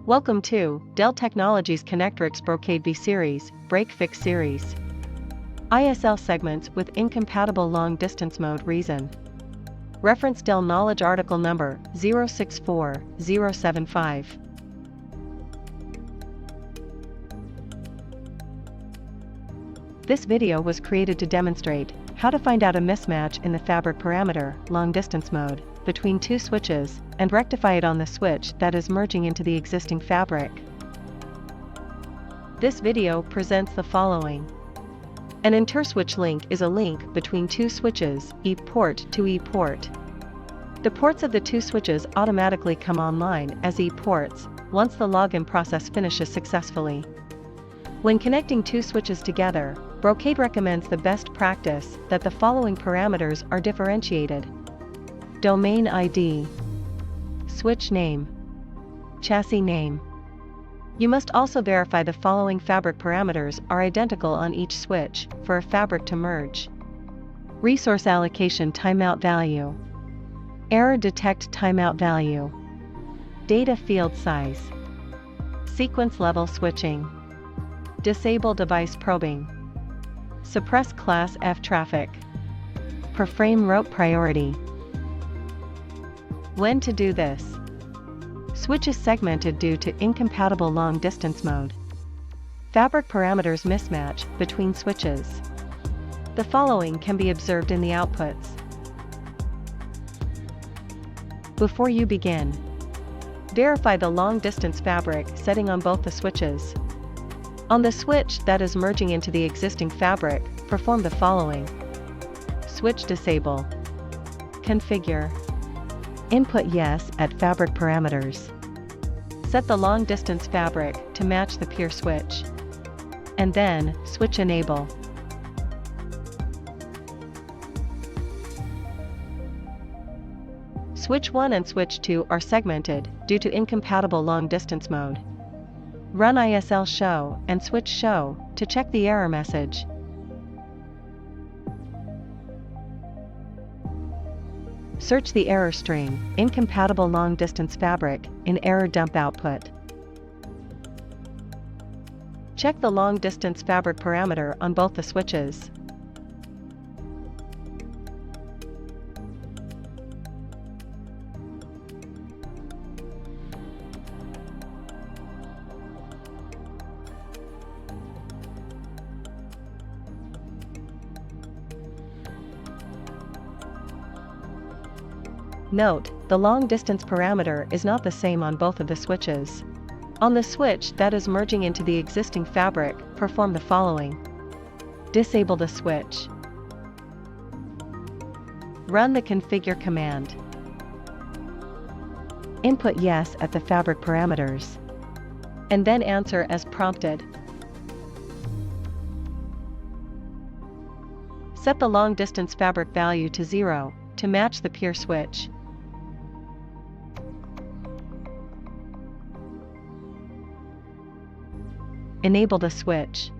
Welcome to Dell Technologies Connectrix Brocade B-Series, Break-Fix Series. ISL segments with incompatible long-distance mode reason. Reference Dell Knowledge Article Number 064075. This video was created to demonstrate how to find out a mismatch in the fabric parameter, long-distance mode, between two switches, and rectify it on the switch that is merging into the existing fabric. This video presents the following. An interswitch link is a link between two switches, E port to E port. The ports of the two switches automatically come online as E ports once the login process finishes successfully. When connecting two switches together, Brocade recommends the best practice that the following parameters are differentiated: domain ID, switch name, chassis name. You must also verify the following fabric parameters are identical on each switch for a fabric to merge: resource allocation timeout value, error detect timeout value, data field size, sequence level switching, disable device probing, suppress class F traffic, per frame route priority. When to do this? Switch is segmented due to incompatible long-distance mode. Fabric parameters mismatch between switches. The following can be observed in the outputs. Before you begin, verify the long-distance fabric setting on both the switches. On the switch that is merging into the existing fabric, perform the following. Switch disable. Configure. Input yes at fabric parameters. Set the long-distance fabric to match the peer switch. And then, switch enable. Switch 1 and switch 2 are segmented due to incompatible long-distance mode. Run ISL show and switch show to check the error message. Search the error string, incompatible long-distance fabric, in error dump output. Check the long-distance fabric parameter on both the switches. Note, the long-distance parameter is not the same on both of the switches. On the switch that is merging into the existing fabric, perform the following. Disable the switch. Run the configure command. Input yes at the fabric parameters. And then answer as prompted. Set the long-distance fabric value to 0 to match the peer switch. Enable the switch.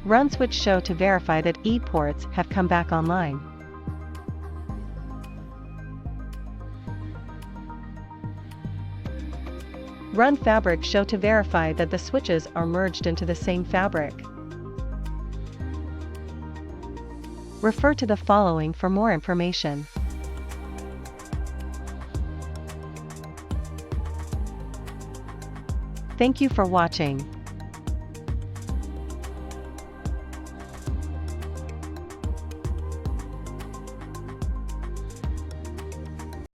Run switch show to verify that E ports have come back online. Run fabric show to verify that the switches are merged into the same fabric. Refer to the following for more information. Thank you for watching.